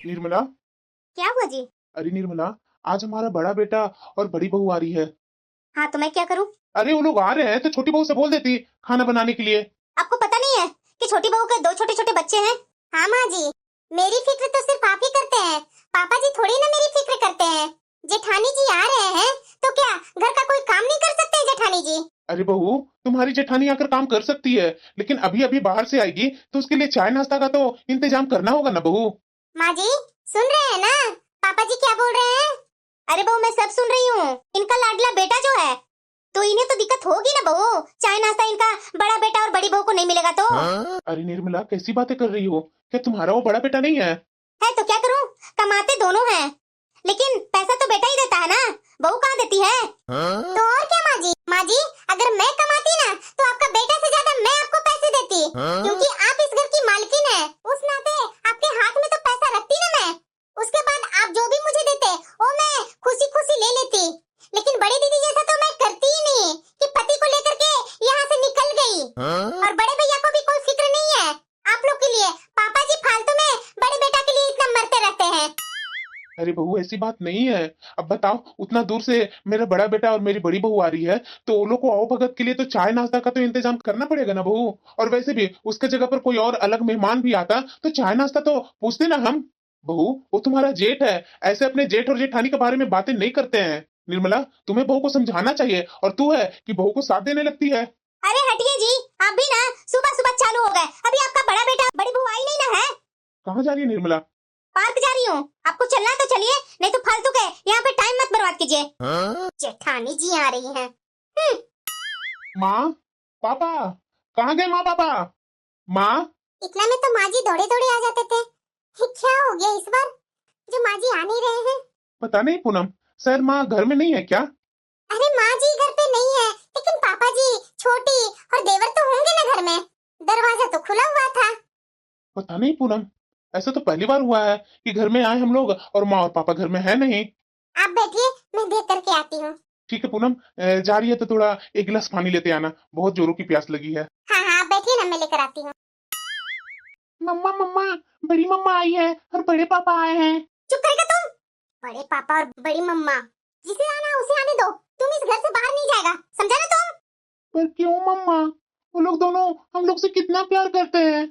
निर्मला। क्या हुआ जी? अरे निर्मला, आज हमारा बड़ा बेटा और बड़ी बहू आ रही है। हाँ तो मैं क्या करूँ? अरे वो लोग आ रहे हैं तो छोटी बहू से बोल देती खाना बनाने के लिए। आपको पता नहीं है कि छोटी बहू के 2 छोटे छोटे बच्चे हैं? हाँ माँ जी, मेरी फिक्र तो सिर्फ आप ही करते हैं, पापा जी थोड़ी ना मेरी फिक्र करते हैं। जेठानी जी आ रहे हैं तो क्या घर का कोई काम नहीं कर सकते हैं जेठानी जी? अरे बहू, तुम्हारी जेठानी आकर काम कर सकती है, लेकिन अभी अभी बाहर से आएगी तो उसके लिए चाय नाश्ता का तो इंतजाम करना होगा ना बहू। माँ जी सुन रहे हैं ना पापा जी क्या बोल रहे हैं? अरे बहू मैं सब सुन रही हूँ। इनका लाडला बेटा जो है तो इन्हें तो दिक्कत होगी ना बहू, चाय नाश्ता इनका बड़ा बेटा और बड़ी बहू को नहीं मिलेगा तो। अरे निर्मला, कैसी बातें कर रही हो? क्या तुम्हारा वो बड़ा बेटा नहीं है? है तो क्या करूं, कमाते दोनों हैं, लेकिन पैसा तो बेटा ही देता है ना, बहू कहाँ देती है? तो और क्या माँ जी? माँ जी अगर मैं कमाती ना तो आपका बेटा से ज्यादा मैं आपको पैसे देती, क्योंकि आप इस घर की मालकिन है। उस नाते आपके हाथ में तो पैसा रखती ना मैं, उसके बाद आप जो भी मुझे देते वो मैं खुशी खुशी ले लेती। लेकिन बड़ी दीदी जैसा तो मैं करती ही नहीं कि पति को लेकर के यहाँ से निकल गई। और बड़े भैया को भी कोई फिक्र नहीं है आप लोग के लिए। पापा जी फालतू में बड़े बेटा के लिए इतना मरते रहते हैं। अरे बहू, ऐसी बात नहीं है। अब बताओ, उतना दूर से मेरा बड़ा बेटा और मेरी बड़ी बहू आ रही है तो वो लोग को आओ भगत के लिए तो चाय नाश्ता का तो इंतजाम करना पड़ेगा ना बहू। और वैसे भी उसके जगह पर कोई और अलग मेहमान भी आता तो चाय नाश्ता तो पूछते ना हम। बहू, वो तुम्हारा जेठ है, ऐसे अपने जेठ और जेठानी के बारे में बातें नहीं करते हैं। निर्मला, तुम्हें बहू को समझाना चाहिए और तू है कि बहू को साथ देने लगती है। अरे हटिए जी, आप भी ना सुबह सुबह चालू हो गए। अभी आपका बड़ा बेटा बड़ी बहू आई नहीं ना है। कहाँ जा रही है निर्मला? पार्क जा रही हूँ, आपको चलना है तो चलिए, नहीं तो फालतू के यहाँ पे टाइम मत बर्बाद कीजिए। जेठानी जी आ रही हैं। माँ, पापा, कहाँ गए माँ पापा? माँ। इतना में तो माँ जी दौड़े दौड़े आ जाते थे, क्या हो गया इस बार जो माँ जी आ नहीं रहे हैं? पता नहीं पूनम, सर माँ घर में नहीं है क्या? अरे माँ जी घर पे नहीं है, लेकिन पापा जी, छोटी और देवर तो होंगे ना घर में, दरवाजा तो खुला हुआ था। पता नहीं पूनम, ऐसा तो पहली बार हुआ है कि घर में आए हम लोग और माँ और पापा घर में है नहीं। आप बैठिए, मैं देख करके आती हूँ। ठीक है पूनम, जा रही है तो थोड़ा एक गिलास पानी लेते आना, बहुत जोरों की प्यास लगी है। हाँ हाँ आप बैठिए ना, मैं लेकर आती हूँ। मम्मा मम्मा, बड़ी मम्मा आई है और बड़े पापा आए हैं। चुप करेगा तुम? बड़े पापा और बड़ी मम्मा, जिसे आना है उसे आने दो, तुम इस घर से बाहर नहीं जाएगा, समझा ना तुम? पर क्यों मम्मा? वो लोग दोनों हम लोग से कितना प्यार करते हैं।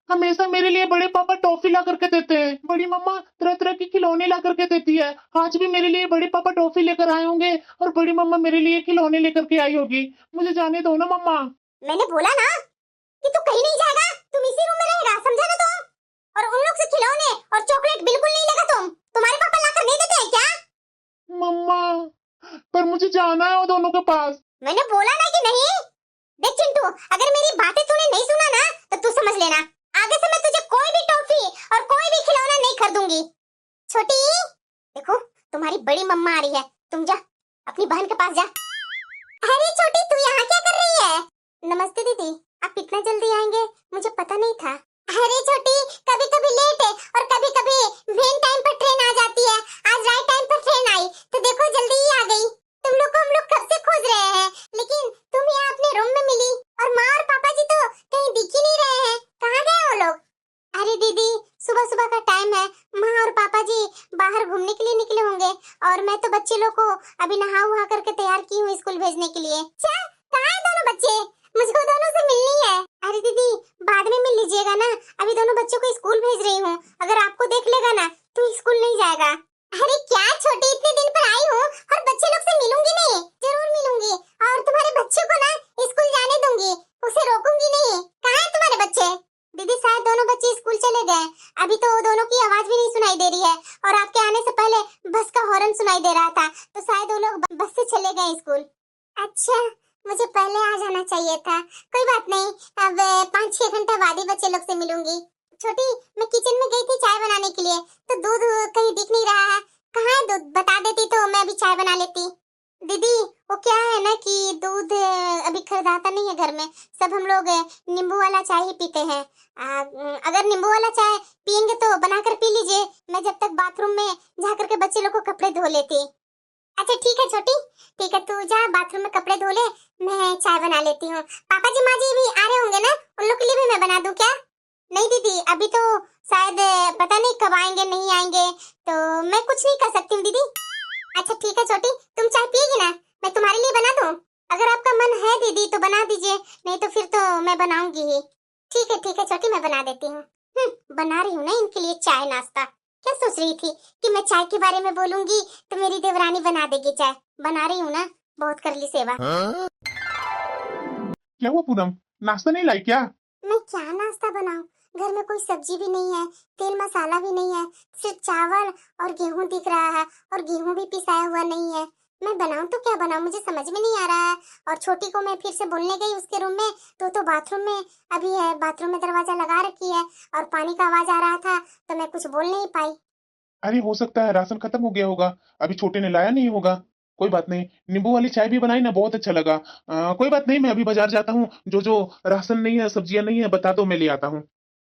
हमेशा मेरे लिए बड़े पापा टॉफी ला करके देते हैं, बड़ी मम्मा तरह तरह के खिलौने ला करके देती है। आज भी मेरे लिए बड़े पापा टॉफी लेकर आए होंगे और बड़ी मम्मा मेरे लिए खिलौने लेकर के आई होगी। मुझे जाने दो ना मम्मा। मैंने बोला ना कि तू कहीं नहीं जाएगा, तुम इसी रूम में रहेगा, समझा ना तुम? और उन लोग से खिलौने और चॉकलेट बिल्कुल नहीं लेगा तुम, तुम्हारे पापा लाकर नहीं देते हैं क्या? मम्मा, पर मुझे जाना है वो दोनों के पास। मैंने बोला ना कि नहीं। देख चिंटू, अगर मेरी बातें तूने नहीं सुना ना तो तू समझ लेना, आगे से मैं तुझे कोई भी टॉफी और कोई भी खिलौना नहीं खरीदूंगी। छोटी, देखो तुम्हारी बड़ी मम्मा आ रही है, तुम जा अपनी बहन के पास जा। अरे छोटी तू यहाँ क्या कर रही है? नमस्ते दीदी, आप इतना जल्दी आएंगे मुझे पता नहीं था। अरे छोटी, कभी कभी लेट है और कभी कभी मेन टाइम पर ट्रेन आ जाती है, आज राइट टाइम पर ट्रेन आई तो देखो जल्दी ही आ गई। तुम लोग को हम लोग कब से खोज रहे हैं, लेकिन तुम यहाँ अपने रूम में मिली और माँ और पापा जी तो कहीं दिख ही नहीं रहे हैं, कहाँ गए वो लोग? अरे दीदी सुबह सुबह का टाइम है, माँ और पापा जी बाहर घूमने के लिए निकले होंगे और मैं तो बच्चे लोग को अभी नहा वहा करके तैयार की हूँ स्कूल भेजने के लिए। अच्छा कहाँ है दोनों बच्चे? मुझको दोनों से मिलनी है। अरे दीदी बाद में मिल लीजिएगा ना, अभी दोनों बच्चों को स्कूल भेज रही हूँ, अगर आपको देख लेगा ना तो स्कूल नहीं जाएगा। अरे क्या छोटी, इतने दिन पर आई हूँ और बच्चे लोग से मिलूंगी नहीं? जरूर मिलूंगी और तुम्हारे बच्चे को ना स्कूल जाने दूंगी, उसे रोकूंगी नहीं। कहाँ है तुम्हारे बच्चे? दीदी शायद दोनों बच्चे स्कूल चले गए, अभी तो दोनों की आवाज भी नहीं सुनाई दे रही है और आपके आने से पहले बस का हॉर्न सुनाई दे रहा था तो शायद वो लोग बस से चले गए स्कूल। अच्छा, मुझे पहले आ जाना चाहिए था, कोई बात नहीं, अब 5-6 घंटा बाद ही बच्चे लोग से मिलूंगी। छोटी, मैं किचन में गई थी चाय बनाने के लिए तो दूध कहीं दिख नहीं रहा है, कहाँ है दूध? बता देती तो मैं अभी चाय बना लेती। दीदी वो क्या है ना कि दूध अभी खरीदाता नहीं है घर में, सब हम लोग नींबू वाला चाय ही पीते हैं। अगर नींबू वाला चाय पियेंगे तो बनाकर पी लीजिए, मैं जब तक बाथरूम में जा करके बच्चे लोग को कपड़े धो लेती। अच्छा ठीक है छोटी, ठीक है तू जा बाथरूम में कपड़े धो ले, मैं चाय बना लेती हूँ। पापा जी माँ जी भी आ रहे होंगे ना, उन लोग के लिए भी मैं बना दूं क्या? नहीं दीदी अभी तो शायद पता नहीं कब आएंगे नहीं आएंगे, तो मैं कुछ नहीं कर सकती हूँ दीदी। अच्छा ठीक है छोटी, तुम चाय पिएगी ना, मैं तुम्हारे लिए बना दूँ? अगर आपका मन है दीदी तो बना दीजिए, नहीं तो फिर तो मैं बनाऊंगी ही। ठीक है छोटी, मैं बना देती हूँ। बना रही हूँ ना इनके लिए चाय नाश्ता। क्या सोच रही थी कि मैं चाय के बारे में बोलूंगी तो मेरी देवरानी बना देगी चाय। बना रही हूँ ना, बहुत कर ली सेवा। क्या हुआ पूनम, नाश्ता नहीं लाई क्या? मैं क्या नाश्ता बनाऊं, घर में कोई सब्जी भी नहीं है, तेल मसाला भी नहीं है, सिर्फ चावल और गेहूं दिख रहा है, और गेहूं भी पिसाया हुआ नहीं है। मैं बनाऊं तो क्या बनाऊं, मुझे समझ में नहीं आ रहा है। और छोटी को मैं फिर से बोलने गई उसके रूम में, तो बाथरूम में अभी है, बाथरूम में दरवाजा लगा रखी है और पानी का आवाज आ रहा था तो मैं कुछ बोल नहीं पाई। अरे हो सकता है राशन खत्म हो गया होगा, अभी छोटे ने लाया नहीं होगा। कोई बात नहीं, नींबू वाली चाय भी बनाई ना, बहुत अच्छा लगा। कोई बात नहीं, मैं अभी बाजार जाता हूँ, जो जो राशन नहीं है, सब्जियां नहीं है, बता दो, मैं ले आता हूँ।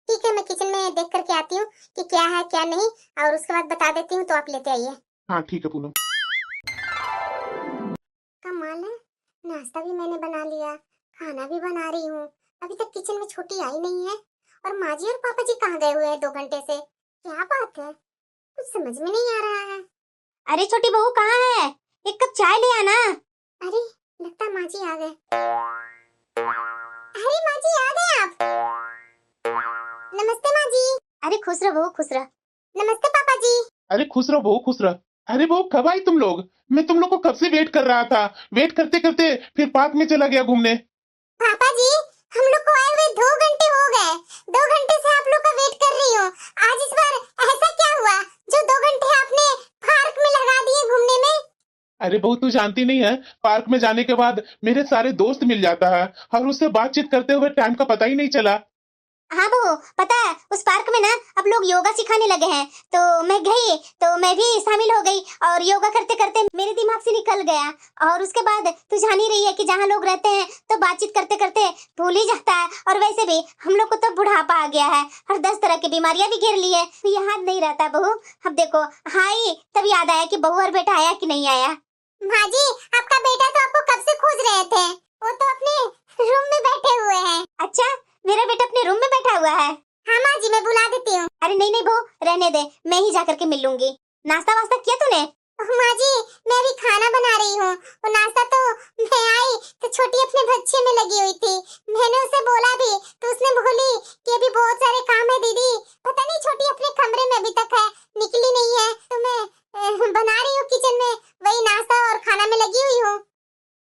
ठीक है, मैं किचन में देख करके आती हूँ कि क्या है क्या नहीं, और उसके बाद बता देती हूँ, तो आप लेते आइए। हाँ ठीक है पूनम। कमाल है, नाश्ता भी मैंने बना लिया, खाना भी बना रही हूँ, अभी तक किचन में छोटी आई नहीं है। और माँ जी और पापा जी कहाँ गए हुए हैं 2 घंटे से? क्या बात है, कुछ समझ में नहीं आ रहा है। अरे छोटी बहू कहाँ है, एक कप चाय ले आना। अरे लगता माँ जी आ गए। अरे माँ जी आ गए आप। नमस्ते माँ जी। अरे खुश रहो बहू, खुश रह। नमस्ते पापा जी। अरे खुश रहो बहू, खुश रह। अरे बहू कब आई तुम लोग? मैं तुम लोग को कब से वेट कर रहा था, वेट करते करते फिर पार्क में चला गया घूमने। पापा जी, हम लोग को आए हुए 2 घंटे हो गए, 2 घंटे से आप लोग का वेट कर रही हूँ। आज इस बार ऐसा क्या हुआ जो 2 घंटे आपने पार्क में लगा दिए घूमने में? अरे बहू तू जानती नहीं है, पार्क में जाने के बाद मेरे सारे दोस्त मिल जाता है और उससे बातचीत करते हुए टाइम का पता ही नहीं चला। हाँ बहू, पता है उस पार्क में ना अब लोग योगा सिखाने लगे हैं, तो मैं गई तो मैं भी शामिल हो गई, और योगा करते करते मेरे दिमाग से निकल गया। और उसके बाद तू जान ही रही है कि जहाँ लोग रहते हैं तो बातचीत करते करते भूल ही जाता है, और वैसे भी हम लोग को तो बुढ़ापा आ गया है और 10 तरह की बीमारियां भी घेर ली है, तो याद नहीं रहता बहू। अब देखो हाई तब याद आया कि बहू और बेटा आया कि नहीं आया। माँ जी, आपका बेटा तो आपको कब से खोज रहे थे, वो तो अपने रूम में बैठे हुए हैं। अच्छा, मेरा बेटा अपने रूम में बैठा हुआ है? हाँ माँ जी, मैं बुला देती हूँ। अरे नहीं नहीं बहू, रहने दे, मैं ही जाकर के मिल लूंगी। नाश्ता वास्ता किया तूने? माँ जी, मैं अभी खाना बना रही हूँ, और नाश्ता तो मैं आई तो छोटी अपने बच्चे में लगी हुई थी। मैंने उसे बोला भी तो उसने बोली कि अभी बहुत सारे काम है दीदी, पता नहीं छोटी अपने कमरे में अभी तक है, निकली नहीं है, तो मैं बना रही हूँ किचन में, वही नाश्ता और खाना में लगी हुई हूँ।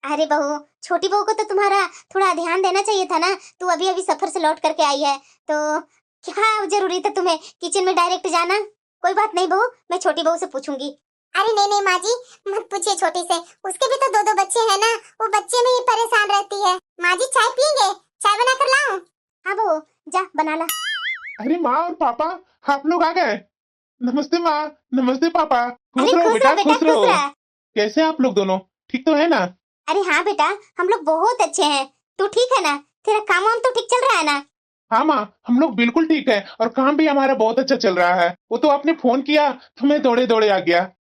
अरे बहू, छोटी बहू को तो तुम्हारा थोड़ा ध्यान देना चाहिए था ना, तू अभी अभी सफर से लौट करके आई है, तो क्या जरूरी था तुम्हें किचन में डायरेक्ट जाना? कोई बात नहीं बहू, मैं छोटी बहू से पूछूंगी। अरे नहीं नहीं माँ जी, मत पूछिए छोटी से, उसके भी तो 2-2 बच्चे हैं ना, वो बच्चे में ही परेशान रहती है। माँ जी चाय पियेंगे, चाय बना कर लाऊं? हाँ बहू, जा बना ला। अरे माँ और पापा, आप लोग आ गए। नमस्ते माँ, नमस्ते पापा। खुश अरे रहो खुश बेटा, रह बेटा, खुश रहो। खुश रह। कैसे आप लोग दोनों, ठीक तो है ना? अरे हाँ बेटा, हम लोग बहुत अच्छे हैं, तू ठीक है ना? तेरा काम वाम तो ठीक चल रहा है ना? हाँ माँ, हम लोग बिल्कुल ठीक है, और काम भी हमारा बहुत अच्छा चल रहा है। वो तो आपने फोन किया तो मैं दौड़े दौड़े आ गया।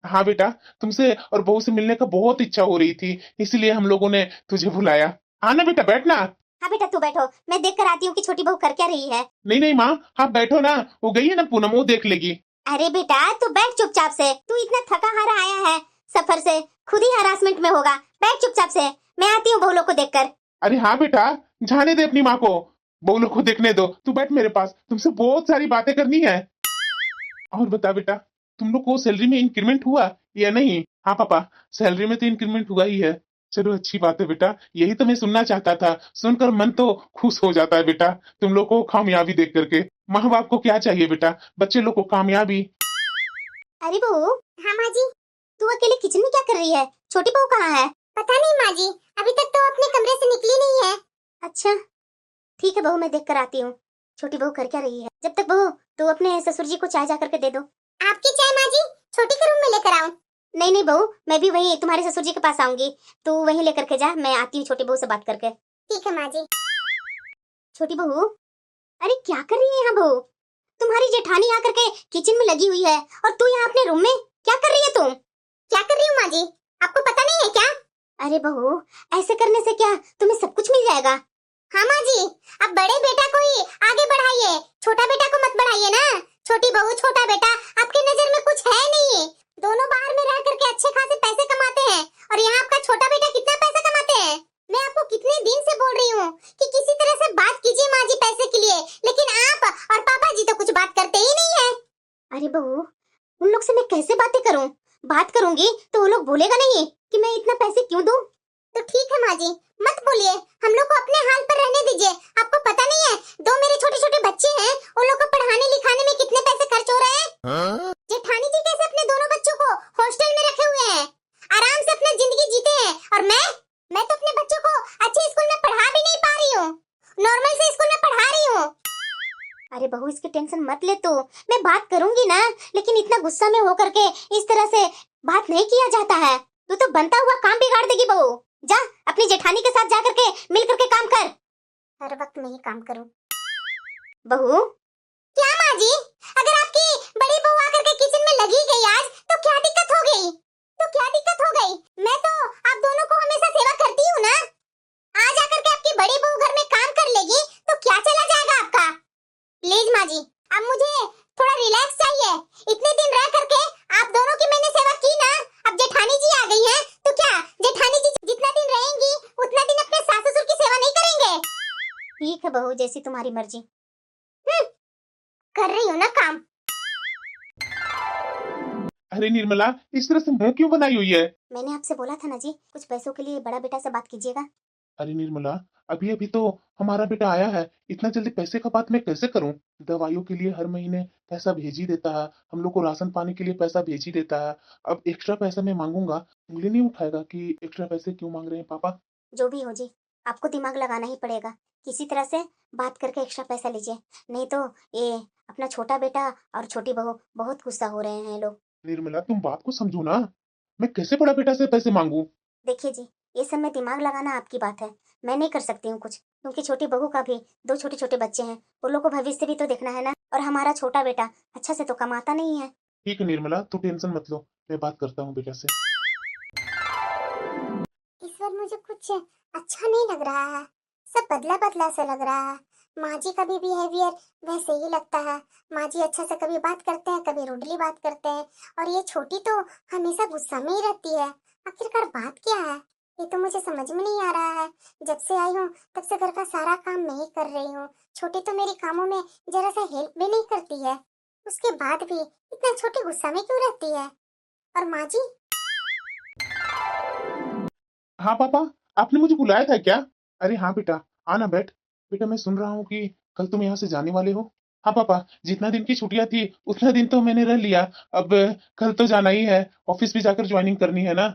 हाँ बेटा, तुमसे और बहू से मिलने का बहुत इच्छा हो रही थी, इसलिए हम लोगों ने तुझे बुलाया। आना बेटा, बैठना। हाँ बेटा तू बैठो, मैं देख कर आती हूँ कि छोटी बहू कर क्या रही है। नहीं नहीं माँ, आप बैठो ना, वो गई है ना पूनम, वो देख लेगी। अरे बेटा तू बैठ चुपचाप से, तू इतना थका हारा आया है सफर से, खुद ही हरासमेंट में होगा, बैठ चुपचाप से, मैं आती हूँ बहू लोग को देखकर। अरे हाँ बेटा, जाने दे अपनी माँ को, बहू लोग को देखने दो, तू बैठ मेरे पास, तुमसे बहुत सारी बातें करनी है। और बता बेटा, तुम लोग को सैलरी में इंक्रीमेंट हुआ या नहीं? हाँ पापा, सैलरी में तो इंक्रीमेंट हुआ ही है। चलो अच्छी बात है बेटा, यही तो मैं सुनना चाहता था, सुनकर मन तो खुश हो जाता है बेटा, तुम लोग को कामयाबी देख करके। माँ बाप को क्या चाहिए बेटा, बच्चे लोग को कामयाबी। अरे बहू। हाँ माँ जी। तू अकेले किचन में क्या कर रही है, छोटी बहू कहाँ है? पता नहीं माँ जी, अभी तक तो अपने कमरे से निकली नहीं है। अच्छा ठीक है बहू, मैं देख कर आती हूँ छोटी बहू कर क्या रही है। जब तक बहू तू अपने ससुर जी को चाय जा करके दे दो। आपकी चाय माँ जी छोटी के रूम में लेकर आऊं? नहीं नहीं बहू, मैं भी वही तुम्हारे ससुर जी के पास आऊंगी, तू वहीं लेकर के जा, मैं आती हूँ छोटी बहू से बात करके। ठीक है माँ जी। छोटी बहू, अरे क्या कर रही है यहाँ बहू? तुम्हारी जेठानी आकर के किचन में लगी हुई है और तू यहाँ अपने रूम में क्या कर रही है तुम? क्या कर रही हूँ माँ जी, आपको पता नहीं है क्या? अरे बहू, ऐसे करने से क्या तुम्हें सब कुछ मिल जाएगा? हाँ माँ जी, अब बड़े बेटा को ही आगे बढ़ाइए, छोटा बेटा को मत बढ़ाइए ना, छोटी बहू छोटा बेटा आपकी नजर में कुछ है नहीं। दोनों बाहर में रह करके अच्छे खासे पैसे कमाते हैं और यहाँ आपका छोटा बेटा कितना पैसा कमाते हैं। मैं आपको कितने दिन से बोल रही हूँ कि किसी तरह से बात कीजिए माँ जी पैसे के लिए, लेकिन आप और पापा जी तो कुछ बात करते ही नहीं है। अरे बहू, उन लोग से मैं कैसे बातें करूँ? बात करूंगी तो वो लोग बोलेगा नहीं कि मैं इतना पैसे क्यों दूं? तो ठीक है माँ जी, मत बोलिए, हम लोग को अपने हाल पर रहने दीजिए। आपको पता नहीं है, दो मेरे छोटे छोटे बच्चे हैं, उन लोग को पढ़ाने लिखाने में कितने पैसे खर्च हो रहे हैं। जेठानी जी कैसे अपने दोनों बच्चों को हॉस्टल में रखे हुए हैं, आराम से अपना जिंदगी जीते हैं, और मैं तो अपने बच्चों को अच्छे स्कूल में पढ़ा भी नहीं पा रही हूँ, नॉर्मल से स्कूल में पढ़ा रही हूँ। अरे बहू, इसकी टेंशन मत ले, तू मैं बात करूंगी ना, लेकिन इतना गुस्सा में होकर के इस तरह से बात नहीं किया जाता है। तू तो बनता हुआ काम बिगाड़ देगी बहू। जा अपनी जेठानी के साथ जा करके मिल करके काम कर। हर वक्त मैं ही काम करूं। बहू, क्या माँ जी, अगर आपकी बड़ी बहू आकर के किचन में लगी गई आज, तो क्या दिक्कत हो गई? मैं तो आप दोनों को हमेशा सेवा करती हूँ ना। आज आकर के आपकी बड़ी बहू घर में काम कर लेगी तो क्या चला जाएगा आपका? प्लीज माँ जी, अब मुझे थोड़ा रिलैक्स चाहिए। इतने दिन रह करके आप दोनों की मैंने सेवा की ना, अब जेठानी जी आ गई हैं, तो क्या जेठानी जी जितना दिन रहेंगी उतना दिन अपने सास ससुर की सेवा नहीं करेंगे? ठीक है बहू, जैसी तुम्हारी मर्जी। कर रही हूँ ना काम। अरे निर्मला, इस तरह से मुंह क्यों बनाई हुई है? मैंने आपसे बोला था ना जी, कुछ पैसों के लिए बड़ा बेटा से बात कीजिएगा। अरे निर्मला, अभी अभी तो हमारा बेटा आया है, इतना जल्दी पैसे का बात मैं कैसे करूं? दवाइयों के लिए हर महीने पैसा भेज ही देता है, हम लोग को राशन पानी के लिए पैसा भेज ही देता है। अब एक्स्ट्रा पैसा मैं मांगूंगा, उंगली नहीं उठाएगा कि एक्स्ट्रा पैसे क्यों मांग रहे हैं पापा। जो भी हो जी, आपको दिमाग लगाना ही पड़ेगा, किसी तरह से बात करके एक्स्ट्रा पैसा लीजिए, नहीं तो ये अपना छोटा बेटा और छोटी बहू बहुत गुस्सा हो रहे हैं लोग। निर्मला, तुम बात को समझो ना, मैं कैसे बड़ा बेटा से पैसे मांगू? देखिए जी, ये सब में दिमाग लगाना आपकी बात है, मैं नहीं कर सकती हूँ कुछ, क्योंकि छोटी बहू का भी दो छोटे छोटे बच्चे हैं, उन लोग को भविष्य भी तो देखना है ना, और हमारा छोटा बेटा अच्छा से तो कमाता नहीं है। ठीक है निर्मला, तू टेंशन मत लो, मैं बात करता हूँ बेटा से। इस बार मुझे कुछ अच्छा नहीं लग रहा है, सब बदला बदला सा लग रहा है। माँ जी का भी बिहेवियर वैसे ही लगता है। माँ जी अच्छा से कभी बात करते हैं, कभी रूडली बात करते हैं, और ये छोटी तो हमेशा गुस्सा में ही रहती है। आखिरकार बात क्या है, ये तो मुझे समझ में नहीं आ रहा है। जब से आई हूँ तब से घर का सारा काम मैं ही कर रही हूँ, छोटी तो मेरी कामों में जरा सा हेल्प भी नहीं करती है, उसके बाद भी इतना छोटी गुस्सा में क्यों रहती है? और माँ जी, हाँ पापा, आपने मुझे बुलाया था क्या? अरे हाँ बेटा, आना बैठ। बेटा मैं सुन रहा हूँ कि कल तुम यहाँ से जाने वाले हो। हाँ पापा, जितना दिन की छुट्टियां थी उतना दिन तो मैंने रह लिया, अब कल तो जाना ही है, ऑफिस भी जाकर ज्वाइनिंग करनी है ना।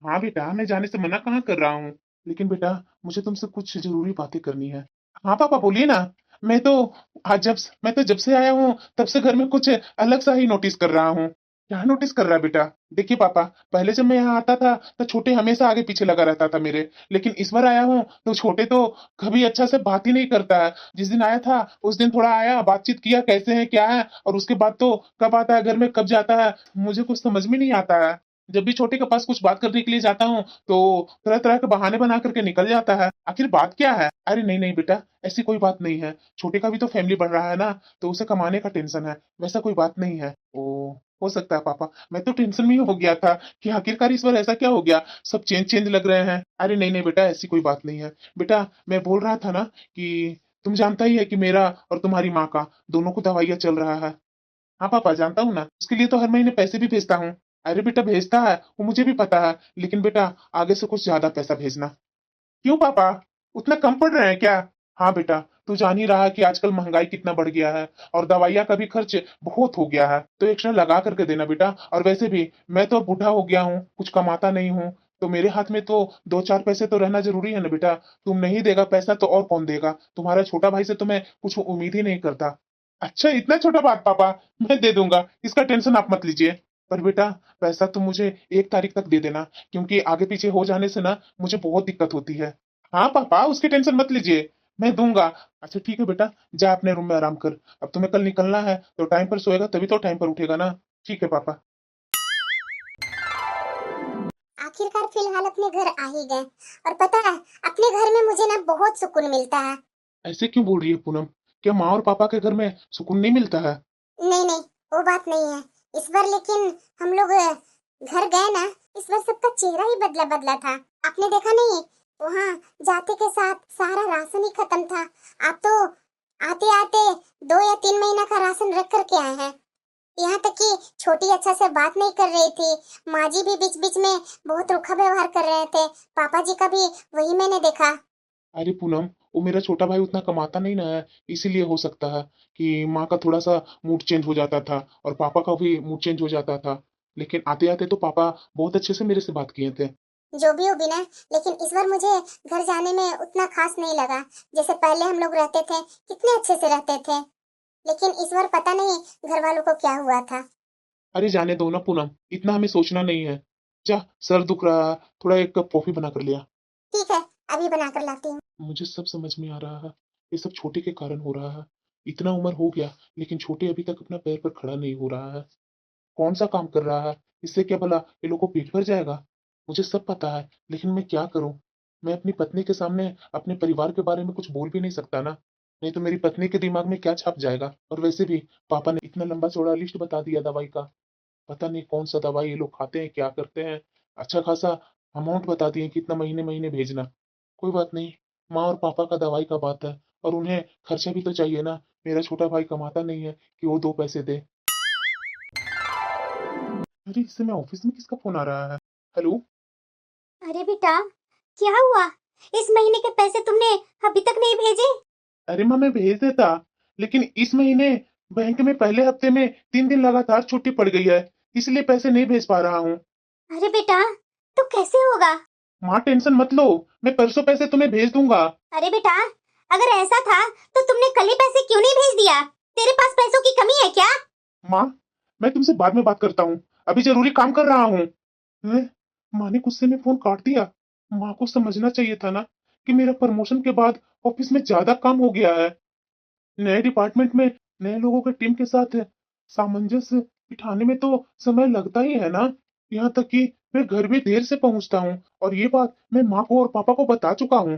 हाँ बेटा, मैं जाने से मना कहाँ कर रहा हूँ, लेकिन बेटा मुझे तुमसे कुछ जरूरी बातें करनी है। हाँ पापा बोलिए ना। मैं तो मैं तो जब से आया हूँ तब से घर में कुछ अलग सा ही नोटिस कर रहा हूँ। क्या नोटिस कर रहा है बेटा? देखिए पापा, पहले जब मैं यहाँ आता था तो छोटे हमेशा आगे पीछे लगा रहता था मेरे, लेकिन इस बार आया हूँ तो छोटे तो कभी अच्छा से बात ही नहीं करता है। जिस दिन आया था उस दिन थोड़ा आया, बातचीत किया कैसे है क्या है, और उसके बाद तो कब आता है घर में कब जाता है मुझे कुछ समझ में नहीं आता है। जब भी छोटे के पास कुछ बात करने के लिए जाता हूँ तो तरह तरह के बहाने बना करके निकल जाता है। आखिर बात क्या है? अरे नहीं नहीं बेटा, ऐसी कोई बात नहीं है, छोटे का भी तो फैमिली बढ़ रहा है ना, तो उसे कमाने का टेंशन है, वैसा कोई बात नहीं है। ओ, हो सकता है पापा, मैं तो टेंशन में ही हो गया था कि आखिरकार इस बार ऐसा क्या हो गया, सब चेंज चेंज लग रहे हैं। अरे नहीं नहीं बेटा, ऐसी कोई बात नहीं है। बेटा मैं बोल रहा था ना कि तुम जानता ही है कि मेरा और तुम्हारी माँ का दोनों को दवाइयाँ चल रहा है। हाँ पापा जानता हूँ ना, उसके लिए तो हर महीने पैसे भी भेजता हूँ। अरे बेटा भेजता है वो मुझे भी पता है, लेकिन बेटा आगे से कुछ ज्यादा पैसा भेजना। क्यों पापा, उतना कम पड़ रहे हैं क्या? हाँ बेटा, तू जान ही रहा है कि आजकल महंगाई कितना बढ़ गया है, और दवाइयाँ का भी खर्च बहुत हो गया है, तो एक्स्ट्रा लगा करके देना बेटा। और वैसे भी मैं तो बूढ़ा हो गया हूँ, कुछ कमाता नहीं हूँ, तो मेरे हाथ में तो दो चार पैसे तो रहना जरूरी है ना बेटा। तुम नहीं देगा पैसा तो और कौन देगा? तुम्हारा छोटा भाई से तो मैं कुछ उम्मीद ही नहीं करता। अच्छा इतना छोटा बात पापा, मैं दे दूंगा, इसका टेंशन आप मत लीजिए। पर बेटा पैसा तुम मुझे 1 तारीख तक दे देना, क्योंकि आगे पीछे हो जाने से ना मुझे बहुत दिक्कत होती है। हाँ पापा, उसकी टेंशन मत लीजिए, मैं दूंगा। अच्छा ठीक है बेटा, जा अपने रूम में आराम कर, अब तुम्हें कल निकलना है तो टाइम पर सोएगा तभी तो टाइम पर उठेगा ना। ठीक है पापा। आखिरकार फिलहाल अपने घर आ ही गए, और पता है अपने घर में मुझे ना बहुत सुकून मिलता है। ऐसे क्यों बोल रही है पूनम? क्या माँ और पापा के घर में सुकून नहीं मिलता है? नहीं नहीं, वो बात नहीं है। इस बार लेकिन हम लोग घर गए ना, इस बार सबका चेहरा ही बदला बदला था। आपने देखा नहीं, वहाँ जाते के साथ सारा राशन ही खत्म था। आप तो आते आते 2 या 3 महीना का राशन रख करके आए हैं। यहाँ तक कि छोटी अच्छा से बात नहीं कर रही थी। माँ जी भी बीच बीच में बहुत रूखा व्यवहार कर रहे थे। पापा जी का भी वही मैंने देखा। अरे पूनम, वो मेरा छोटा भाई उतना कमाता नहीं ना है, इसीलिए हो सकता है कि माँ का थोड़ा सा मूड चेंज हो जाता था और पापा का भी मूड चेंज हो जाता था। लेकिन आते आते तो पापा बहुत अच्छे से मेरे से बात किए थे। जो भी हो बिना, लेकिन इस बार मुझे घर जाने में उतना खास नहीं लगा। जैसे पहले हम लोग रहते थे, कितने अच्छे से रहते थे। लेकिन इस बार पता नहीं घर वालों को क्या हुआ था। अरे जाने दो ना पूनम, इतना हमें सोचना नहीं है। जा, सर दुख रहा है, थोड़ा एक कप कॉफी बना कर लिया। ठीक है, अभी बना कर लाती हूँ। मुझे सब समझ में आ रहा है, ये सब छोटे के कारण हो रहा है। इतना उम्र हो गया लेकिन छोटे अभी तक अपना पैर पर खड़ा नहीं हो रहा है। कौन सा काम कर रहा है, इससे क्या भला ये लोग को पेट भर जाएगा। मुझे सब पता है लेकिन मैं क्या करूं। मैं अपनी पत्नी के सामने अपने परिवार के बारे में कुछ बोल भी नहीं सकता ना, नहीं तो मेरी पत्नी के दिमाग में क्या छप जाएगा। और वैसे भी पापा ने इतना लंबा चौड़ा लिस्ट बता दिया दवाई का। पता नहीं कौन सा दवाई ये लोग खाते हैं, क्या करते हैं। अच्छा खासा अमाउंट बता दिए कि इतना महीने महीने भेजना। कोई बात नहीं, माँ और पापा का दवाई का बात है और उन्हें खर्चा भी तो चाहिए ना। मेरा छोटा भाई कमाता नहीं है कि वो 2 पैसे दे। अरे इस समय ऑफिस में किसका फोन आ रहा है। हेलो। अरे बेटा, क्या हुआ? इस महीने के पैसे तुमने अभी तक नहीं भेजे? अरे माँ, मैं भेज देता लेकिन इस महीने बैंक में पहले हफ्ते में 3 दिन लगातार छुट्टी पड़ गई है, इसलिए पैसे नहीं भेज पा रहा हूँ। अरे बेटा, तो कैसे होगा? माँ टेंशन मत लो, मैं परसों पैसे तुम्हें भेज दूंगा। अरे बेटा, अगर ऐसा था तो तुमने कल ही पैसे क्यों नहीं भेज दिया? तेरे पास पैसों की कमी है क्या? माँ, मैं तुमसे बाद में बात करता हूँ, अभी जरूरी काम कर रहा हूँ। हैं? माँ ने गुस्से में फोन काट दिया। माँ को समझना चाहिए था ना कि मेरा प्रमोशन के बाद ऑफिस में ज्यादा काम हो गया है। नए डिपार्टमेंट में नए लोगों की टीम के साथ सामंजस्य बिठाने में तो समय लगता ही है ना। यहाँ तक कि मैं घर भी देर से पहुंचता हूँ और ये बात मैं माँ को और पापा को बता चुका हूँ।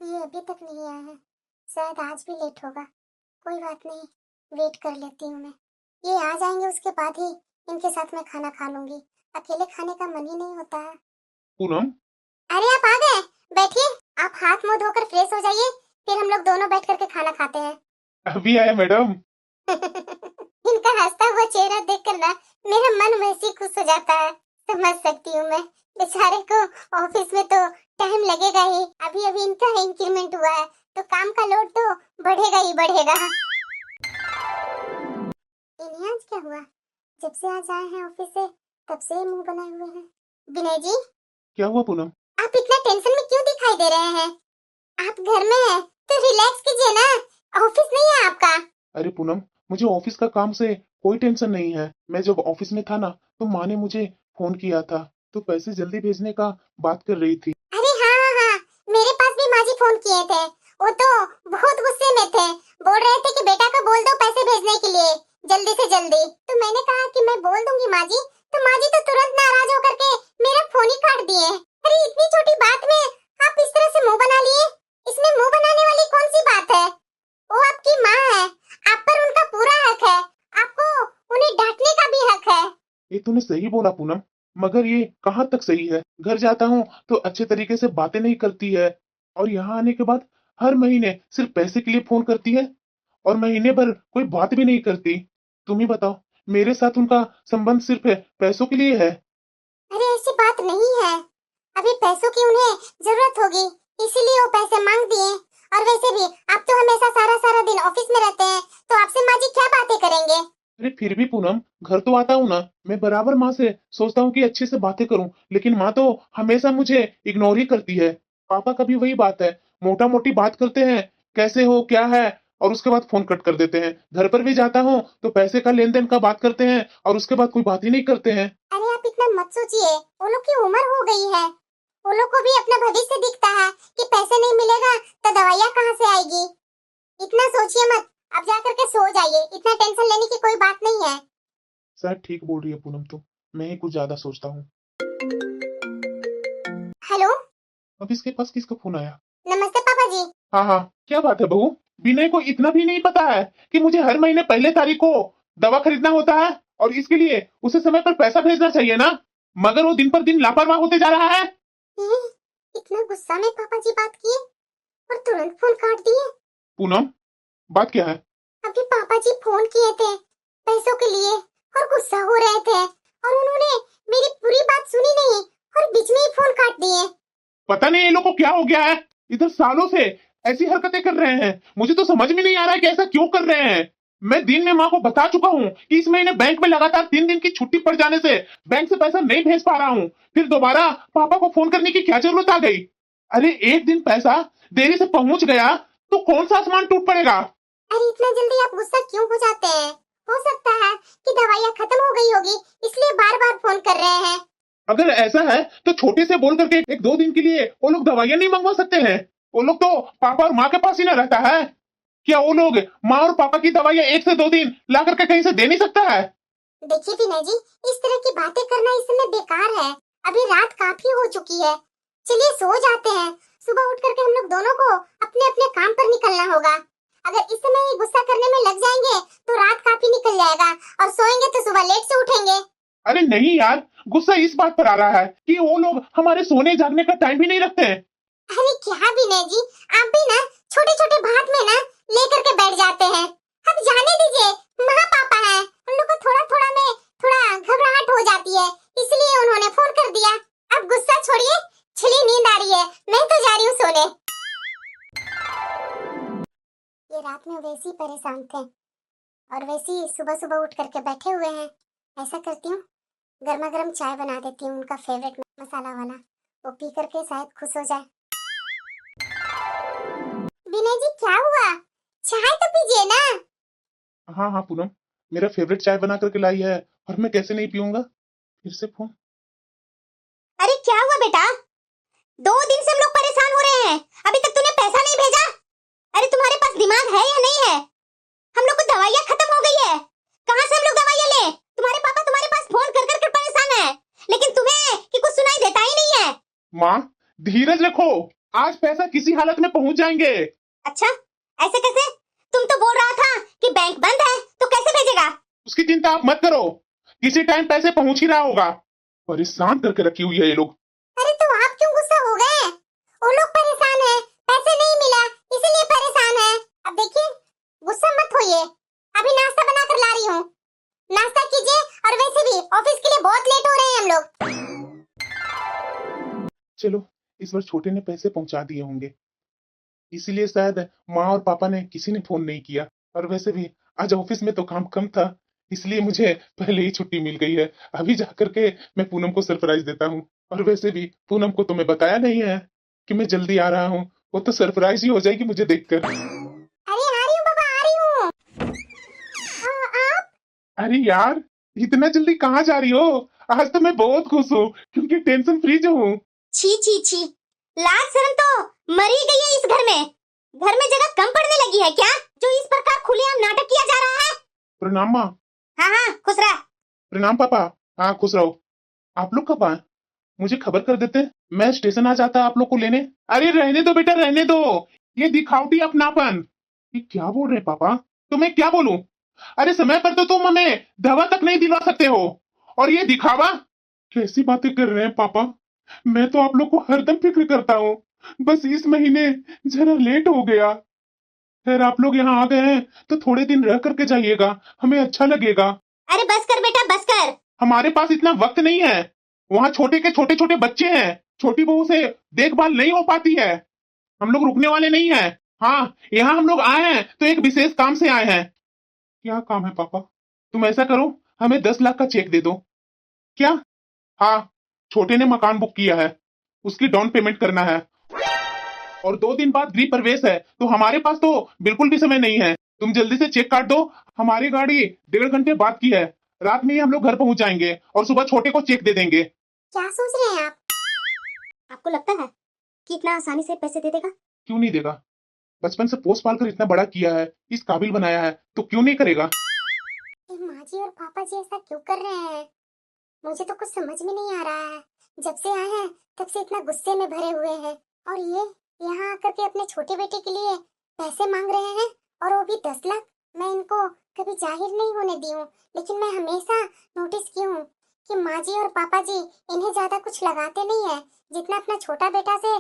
ये अभी तक नहीं आया है, शायद आज भी लेट होगा। कोई बात नहीं, वेट कर लेती हूँ मैं। ये आ जाएंगे उसके बाद ही इनके साथ मैं खाना खा लूंगी। अकेले खाने का मन ही नहीं होता है। पूनम। अरे आप आ गए, बैठिए। आप हाथ मुंह धोकर फ्रेश हो जाइए, फिर हम लोग दोनों बैठ करके खाना खाते हैं। अभी आया मैडम। इनका हंसता हुआ चेहरा देखकर ना मेरा मन वैसे ही खुश हो जाता है। समझ सकती हूँ मैं, बेचारे को ऑफिस में तो टाइम लगेगा ही। अभी अभी इनका इंक्रीमेंट हुआ है तो काम का लोड तो बढ़ेगा ही बढ़ेगा। इन्हें आज क्या हुआ? जब से आज आए हैं ऑफिस से तब से ही मुंह बनाए हुए हैं। विनय जी, क्या हुआ पूनम। आप इतना टेंशन में क्यों दिखाई दे रहे हैं? आप घर में हैं तो रिलैक्स कीजिए ना, ऑफिस नहीं है आपका। अरे पूनम, मुझे ऑफिस का काम से कोई टेंशन नहीं है। मैं जब ऑफिस में था ना तो माँ ने मुझे फोन किया था, तो पैसे जल्दी भेजने का बात कर रही थी। अरे हाँ हाँ हाँ, मेरे पास भी माँ जी फोन किए थे। वो तो बहुत गुस्से में थे, बोल रहे थे कि बेटा को बोल दो पैसे भेजने के लिए जल्दी से जल्दी। तो मैंने कहा कि मैं बोल दूंगी माँ जी। तो माँ जी तो तुरंत नाराज होकर के मेरा फोन ही काट दिए। अरे इतनी छोटी बात में आप इस तरह से मुंह बना लिए, इसमें मुंह बनाने वाली कौन सी बात है? वो आपकी माँ है, आप पर उनका पूरा हक है। आपको उन्हें डांटने का भी हक है। ये तूने सही बोला पूनम, मगर ये कहाँ तक सही है। घर जाता हूँ तो अच्छे तरीके से बातें नहीं करती है और यहाँ आने के बाद हर महीने सिर्फ पैसे के लिए फोन करती है और महीने भर कोई बात भी नहीं करती। तुम ही बताओ, मेरे साथ उनका संबंध सिर्फ पैसों के लिए है। अरे ऐसी बात नहीं है, अभी पैसों की उन्हें जरूरत होगी, इसीलिए वो पैसे मांग दिए। और वैसे भी आप तो हमेशा सारा सारा दिन ऑफिस में रहते हैं, तो आपसे माँ जी क्या बातें करेंगे? अरे फिर भी पूनम, घर तो आता हूँ ना, मैं बराबर माँ से सोचता हूँ कि अच्छे से बातें करूँ, लेकिन माँ तो हमेशा मुझे इग्नोर ही करती है। पापा का भी वही बात है, मोटा मोटी बात करते हैं, कैसे हो क्या है, और उसके बाद फोन कट कर देते हैं। घर पर भी जाता हूँ तो पैसे का लेन देन का बात करते हैं और उसके बाद कोई बात ही नहीं करते हैं। अरे आप इतना मत सोचिए, वो लोग की उम्र हो गई है। वो लोग को भी अपना भविष्य दिखता है कि पैसे नहीं मिलेगा तो दवाइयाँ कहाँ से आएगी। इतना सोचिए मत, आप जा करके सो जाइए, इतना टेंशन लेने की कोई बात नहीं है। शायद ठीक बोल रही है पूनम, तो मैं ही कुछ ज्यादा सोचता हूँ। हेलो। अब इसके पास किसका फोन आया। नमस्ते पापा जी। हाँ हाँ, क्या बात है बहू। विनय को इतना भी नहीं पता है कि मुझे हर महीने पहले तारीख को दवा खरीदना होता है और इसके लिए उसे समय पर पैसा भेजना चाहिए ना। मगर वो दिन पर दिन लापरवाह होते जा रहा है। इतना गुस्सा में पापा जी बात किए और तुरंत फोन काट दिए। पूनम, बात क्या है? अभी पापा जी फोन किए थे पैसों के लिए और गुस्सा हो रहे थे और उन्होंने मेरी पूरी बात सुनी नहीं और बीच में ही फोन काट दिए। पता नहीं ये लोग को क्या हो गया है, इधर सालों से ऐसी हरकतें कर रहे हैं। मुझे तो समझ में नहीं आ रहा है कि ऐसा क्यों कर रहे हैं। मैं दिन में माँ को बता चुका हूँ कि इस महीने बैंक में लगातार 3 दिन की छुट्टी पड़ जाने से बैंक से पैसा नहीं भेज पा रहा हूँ। फिर दोबारा पापा को फोन करने की क्या जरूरत आ गई? अरे एक दिन पैसा देरी से पहुंच गया तो कौन सा आसमान टूट पड़ेगा? अरे इतना जल्दी आप गुस्सा क्यों हो जाते हैं? हो सकता है कि दवाइयाँ खत्म हो गई होगी इसलिए बार बार फोन कर रहे हैं। अगर ऐसा है तो छोटे से बोल करके 1-2 दिन के लिए वो लोग दवाइयां नहीं मंगवा सकते हैं? वो लोग तो पापा और माँ के पास ही ना रहता है। क्या वो लोग माँ और पापा की दवाइयां 1 से 2 दिन ला करके कहीं से दे नहीं सकता है? देखिए विनय जी, इस तरह की बातें करना इस समय बेकार है। अभी रात काफी हो चुकी है, चलिए सो जाते हैं। सुबह उठ करके हम लोग दोनों को अपने अपने काम पर निकलना होगा। अगर इस समय ही गुस्सा करने में लग जाएंगे तो रात काफी निकल जाएगा और सोएंगे तो सुबह लेट से उठेंगे। अरे नहीं यार, गुस्सा इस बात पर आ रहा है कि वो लोग हमारे सोने जागने का टाइम भी नहीं रखते हैं। अरे क्या विनय जी, आप भी ना छोटे छोटे बात में ना लेकर के बैठ जाते हैं। अब जाने दीजिए, माँ पापा हैं, उन लोग को थोड़ा थोड़ा में थोड़ा घबराहट हो जाती है इसलिए उन्होंने फोन कर दिया। अब गुस्सा छोड़िए, चलिए नींद आ रही है, मैं तो जा रही हूँ सोने। ये रात में वैसे ही परेशान थे और वैसे ही सुबह सुबह उठ करके बैठे हुए हैं। ऐसा करती हूँ, गर्मा गर्म चाय बना देती हूँ उनका फेवरेट मसाला वाला, वो पी करके शायद खुश हो जाए। विनय जी क्या हुआ? चाय तो पीजिए ना। हाँ हाँ पूनम, मेरा फेवरेट चाय बना करके लाई है और मैं कैसे नहीं पीऊंगा? फिर से फोन। अरे क्या हुआ बेटा? 2 दिन से हम लोग परेशान हो रहे हैं, अभी तक तूने पैसा नहीं भेजा। अरे तुम्हारे पास दिमाग है या नहीं है? हम लोग को दवाइयाँ खत्म हो गई है, कहाँ से हम लोग दवाइयाँ लें? तुम्हारे पापा तुम्हारे पास फोन कर कर परेशान है, लेकिन तुम्हें कि कुछ सुनाई देता ही नहीं है। माँ धीरज रखो, आज पैसा किसी हालत में पहुंच जाएंगे। अच्छा, ऐसे कैसे? तुम तो बोल रहा था कि बैंक बंद है तो कैसे भेजेगा? उसकी चिंता आप मत करो, किसी टाइम पैसे पहुंच ही रहा होगा। परेशान करके रखी हुई है ये लोग। अरे तो आप क्यों गुस्सा हो गए? वो लोग परेशान है, पैसे नहीं मिला इसीलिए परेशान है। अब देखिए, गुस्सा मत होइए, अभी नाश्ता बना कर ला रही हूँ, नाश्ता कीजिए। और वैसे भी ऑफिस के लिए बहुत लेट हो रहे हैं हम लोग। चलो इस बार छोटे ने पैसे पहुंचा दिए होंगे, इसीलिए शायद माँ और पापा ने किसी ने फोन नहीं किया। और वैसे भी आज ऑफिस में तो काम कम था, इसलिए मुझे पहले ही छुट्टी मिल गई है। अभी जाकर के मैं पूनम को सरप्राइज देता हूँ। और वैसे भी पूनम को तो मैं बताया नहीं है कि मैं जल्दी आ रहा हूँ, वो तो सरप्राइज ही हो जाएगी मुझे देखकर। अरे आ रही हूँ बाबा, आ रही हूँ। आप? अरे यार, इतना जल्दी कहाँ जा रही हो? आज तो मैं बहुत खुश हूँ क्योंकि टेंशन फ्री जो हूँ। छी छी छी, लाज शर्म तो मरी गई है इस घर में। घर में जगह कम पड़ने लगी है क्या, जो इस प्रकार खुलेआम नाटक किया जा रहा है? प्रणाम माँ। हाँ हाँ खुश रह। प्रणाम पापा। हाँ खुश रहो। आप लोग कब आए? मुझे खबर कर देते, मैं स्टेशन आ जाता आप लोग को लेने। अरे रहने दो बेटा, रहने दो, ये दिखावटी अपनापन। ये क्या बोल रहे पापा? तो मैं क्या बोलूं? अरे समय पर तो तुम हमें दवा तक नहीं दिलवा सकते हो और ये दिखावा? कैसी बातें कर रहे हैं पापा? मैं तो आप लोग को हरदम फिक्र करता हूँ, बस इस महीने जरा लेट हो गया। खैर आप लोग यहाँ आ गए हैं तो थोड़े दिन रह करके जाइएगा, हमें अच्छा लगेगा। अरे बस कर बेटा बस कर। हमारे पास इतना वक्त नहीं है, वहाँ छोटे के छोटे छोटे बच्चे हैं, छोटी बहू से देखभाल नहीं हो पाती है। हम लोग रुकने वाले नहीं हैं। हाँ यहाँ हम लोग आए हैं तो एक विशेष काम से आए हैं। क्या काम है पापा? तुम ऐसा करो, हमें 10 लाख का चेक दे दो। क्या? हाँ, छोटे ने मकान बुक किया है, उसकी डाउन पेमेंट करना है और 2 दिन बाद गृह प्रवेश है, तो हमारे पास तो बिल्कुल भी समय नहीं है। तुम जल्दी से चेक काट दो, हमारी गाड़ी 1.5 घंटे बाद की है, रात में ही हम लोग घर पहुंच जाएंगे और सुबह छोटे को चेक दे देंगे। क्या सोच रहे हैं आप? आपको लगता है कि इतना आसानी से पैसे दे देगा? क्यों नहीं देगा? बचपन से पोस पाल कर इतना बड़ा किया है, इस काबिल बनाया है, तो क्यों नहीं करेगा? माँ जी और पापा जी ऐसा क्यों कर रहे हैं? मुझे तो कुछ समझ में नहीं आ रहा है। जब से आए हैं तब से इतना गुस्से में भरे हुए हैं और ये यहाँ आकर के अपने छोटे बेटे के लिए पैसे मांग रहे हैं और वो भी 10 लाख। मैं इनको कभी जाहिर नहीं होने दी हूँ, लेकिन मैं हमेशा नोटिस की हूँ कि माँ जी और पापा जी इन्हें ज्यादा कुछ लगाते नहीं है। जितना अपना छोटा बेटा से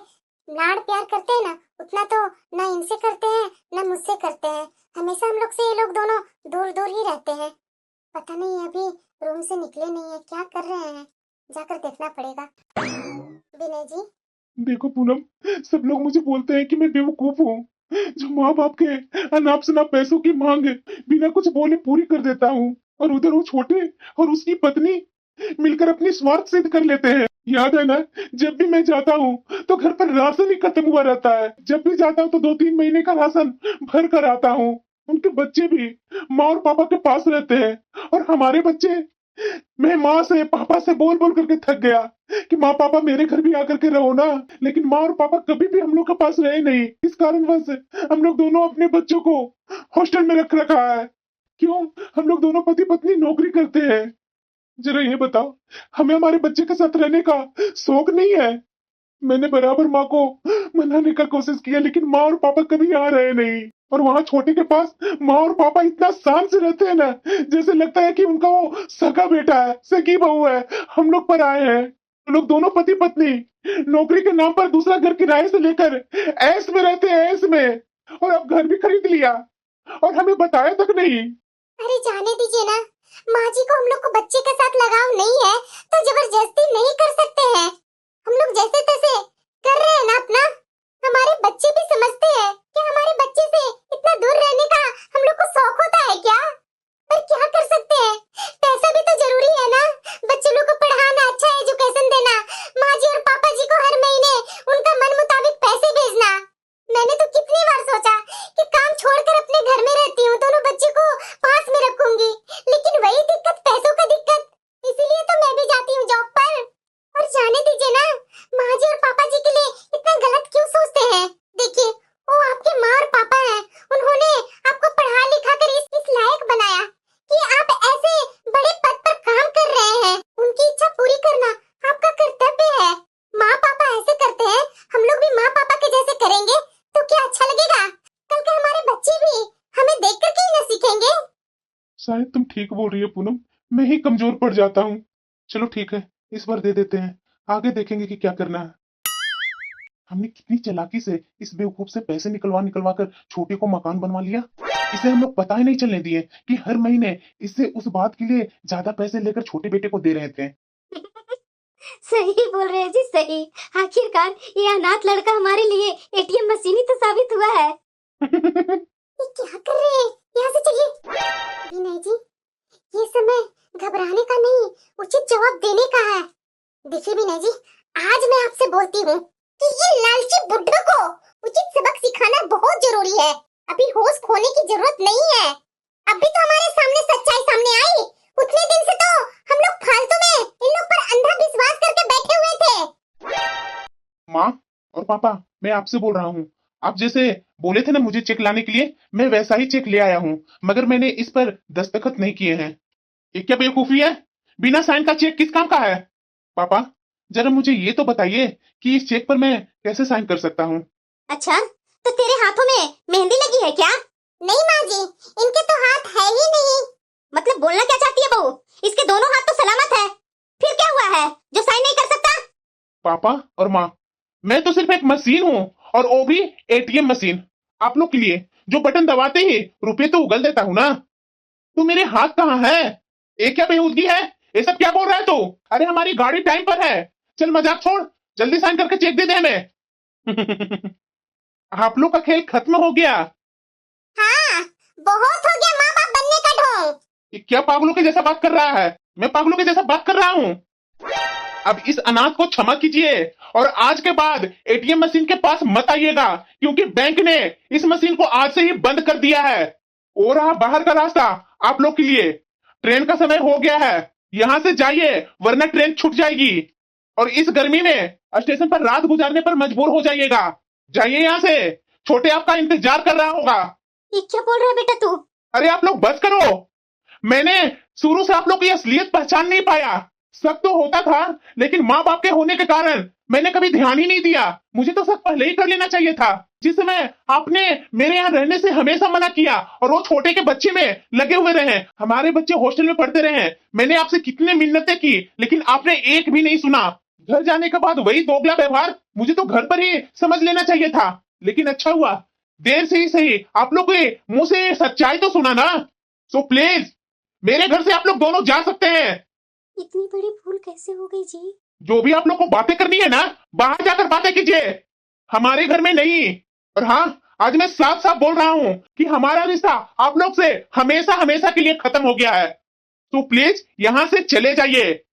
लाड प्यार करते हैं ना, उतना तो ना इनसे करते हैं ना मुझसे करते हैं। हमेशा हम लोग से ये लोग दोनों दूर दूर ही रहते हैं। पता नहीं अभी रूम से निकले नहीं है, क्या कर रहे हैं, जाकर देखना पड़ेगा। विनय जी। देखो पूनम, सब लोग मुझे बोलते हैं कि मैं बेवकूफ हूँ, जो माँ बाप के अनाप शनाप पैसों की मांग बिना कुछ बोले पूरी कर देता हूँ, और उधर वो छोटे और उसकी पत्नी मिलकर अपनी स्वार्थ सिद्ध कर लेते हैं। याद है ना, जब भी मैं जाता हूँ तो घर पर राशन ही खत्म हुआ रहता है। जब भी जाता हूँ तो 2-3 महीने का राशन भर कर आता हूँ। उनके बच्चे भी माँ और पापा के पास रहते हैं, और हमारे बच्चे, मैं माँ से पापा से बोल बोल करके थक गया कि माँ पापा मेरे घर भी आकर के रहो ना, लेकिन माँ और पापा कभी भी हम लोग के पास रहे नहीं। इस कारणवश हम लोग दोनों अपने बच्चों को हॉस्टल में रख रखा है। क्यों? हम लोग दोनों पति पत्नी नौकरी करते हैं। जरा ये बताओ, हमें हमारे बच्चे के साथ रहने का शौक नहीं है? मैंने बराबर माँ को मनाने का कोशिश किया, लेकिन माँ और पापा कभी आ रहे नहीं। और वहाँ छोटे के पास माँ और पापा इतना शान से रहते हैं ना, जैसे लगता है कि उनका वो सगा बेटा है, सगी बहू है। हम लोग पर आए हैं। हम लोग दोनों पति पत्नी नौकरी के नाम पर दूसरा घर किराए से लेकर ऐश में रहते हैं, ऐश में। और अब घर भी खरीद लिया, और हमें बताया तक नहीं। अरे जाने दीजिए ना, माँ जी को हम लोग को बच्चे के साथ लगाव नहीं है तो जबरदस्ती नहीं कर सकते हैं। हम लोग जैसे तैसे कर रहे हैं ना अपना। हमारे बच्चे भी समझते हैं कि हमारे बच्चे से इतना दूर रहने का हम लोग को शौक होता है क्या। पर क्या कर सकते हैं, पैसा भी तो जरूरी है ना। बच्चे लोग को पढ़ाना, अच्छा एजुकेशन देना, माँ जी और पापा जी को हर महीने उनका मन मुताबिक पैसे भेजना। मैंने तो कितनी बार सोचा कि काम छोड़कर अपने घर में रहती हूँ, दोनों बच्चे को पास में रखूंगी, लेकिन वही दिक्कत, पैसों का दिक्कत। इसीलिए तो मैं भी जाती हूँ जॉब पर। और जाने दीजिए ना, माँ जी और पापा जी के लिए इतना गलत क्यों सोचते हैं। देखिए, वो आपके माँ और पापा हैं, उन्होंने आपको पढ़ा लिखा कर इस लायक बनाया कि आप ऐसे बड़े पद पर काम कर रहे हैं। उनकी इच्छा पूरी करना आपका कर्तव्य है। माँ पापा ऐसे करते हैं, हम लोग भी माँ पापा के जैसे करेंगे तो क्या अच्छा लगेगा। कल के हमारे बच्चे भी हमें देख कर क्यों न सीखेंगे। शायद तुम ठीक बोल रही है पूनम, मैं ही कमजोर पड़ जाता हूँ। चलो ठीक है, इस बार दे देते हैं, आगे देखेंगे कि क्या करना है। हमने कितनी चालाकी से इस बेवकूफ से पैसे निकलवा निकलवा कर छोटे को मकान बनवा लिया। इसे हम लोग पता ही नहीं चलने दिए कि हर महीने इससे उस बात के लिए ज्यादा पैसे लेकर छोटे बेटे को दे रहे थे। सही बोल रहे हैं जी, सही। आखिरकार ये अनाथ लड़का हमारे लिए एटीएम मशीन ही तो साबित हुआ है। ये क्या कर रहे हैं, यहाँ से चलिए। विनय जी, ये समय घबराने का नहीं, उचित जवाब देने का है। देखिए विनय जी, आज मैं आपसे बोलती हूँ कि ये लालची बुड्ढे को उचित सबक सिखाना बहुत जरूरी है। अभी होश खोने की जरूरत नहीं है। अभी तो हमारे सामने सच्चाई सामने आई, उतने दिन से तो हम लोग फालतू में इन लोग पर अंधा विश्वास करके बैठे हुए थे। माँ और पापा, मैं आपसे बोल रहा हूँ, आप जैसे बोले थे ना मुझे चेक लाने के लिए, मैं वैसा ही चेक ले आया हूँ, मगर मैंने इस पर दस्तखत नहीं किए हैं। ये क्या बेवकूफी है? बिना साइन का चेक किस काम का है? पापा, जरा मुझे ये तो बताइए कि इस चेक पर मैं कैसे साइन कर सकता हूँ? अच्छा, तो तेरे हाथों में मेहंदी लगी है क्या? नहीं माँ जी, इनके तो हाथ है ही नहीं। मतलब बोलना क्या चाहती है बहू? इसके दोनों हाथ तो सलामत है, फिर क्या हुआ है जो साइन नहीं कर सकता? पापा और माँ, मैं तो सिर्फ एक मशीन हूँ, और वो भी एटीएम मशीन। आप लोग के लिए जो बटन दबाते ही रुपए तो उगल देता हूँ ना। तो मेरे हाथ कहाँ है? ये क्या बेहूदगी है? ये सब क्या बोल रहा है तू? अरे हमारी गाड़ी टाइम पर है, चल मजाक छोड़, जल्दी साइन करके चेक दे दे हमें। आप लोग का खेल खत्म हो गया। हाँ, बहुत हो गया माँ बाप बनने का ढोंग। ये क्या पागलों के जैसा बात कर रहा है? मैं पागलों के जैसा बात कर रहा हूँ? अब इस अनाथ को क्षमा कीजिए, और आज के बाद एटीएम मशीन के पास मत आइएगा, क्योंकि बैंक ने इस मशीन को आज से ही बंद कर दिया है। हो रहा बाहर का रास्ता आप लोग के लिए। ट्रेन का समय हो गया है, यहाँ से जाइए वरना ट्रेन छूट जाएगी, और इस गर्मी में स्टेशन पर रात गुजारने पर मजबूर हो जाइएगा। जाइए यहाँ से, छोटे आपका इंतजार कर रहा होगा। ये क्या बोल रहा है बेटा तू? अरे आप लोग बस करो, मैंने शुरू से आप लोग की असलियत पहचान नहीं पाया। शक तो होता था, लेकिन माँ बाप के होने के कारण मैंने कभी ध्यान ही नहीं दिया। मुझे तो शक पहले ही कर लेना चाहिए था। जिस समय आपने मेरे यहाँ रहने से हमेशा मना किया और वो छोटे के बच्चे में लगे हुए रहे, हमारे बच्चे हॉस्टल में पढ़ते रहे, मैंने आपसे कितने मिन्नतें की, लेकिन आपने एक भी नहीं सुना। घर जाने के बाद वही दोगला व्यवहार, मुझे तो घर पर ही समझ लेना चाहिए था। लेकिन अच्छा हुआ, देर से ही सही आप लोग के मुंह से सच्चाई तो सुना ना। सो प्लीज मेरे घर से आप लोग दोनों जा सकते हैं। इतनी बड़ी भूल कैसे हो गई जी? जो भी आप लोग को बातें करनी है ना, बाहर जाकर बातें कीजिए, हमारे घर में नहीं। और हाँ, आज मैं साफ साफ बोल रहा हूँ कि हमारा रिश्ता आप लोग से हमेशा हमेशा के लिए खत्म हो गया है। तो प्लीज यहाँ से चले जाइए।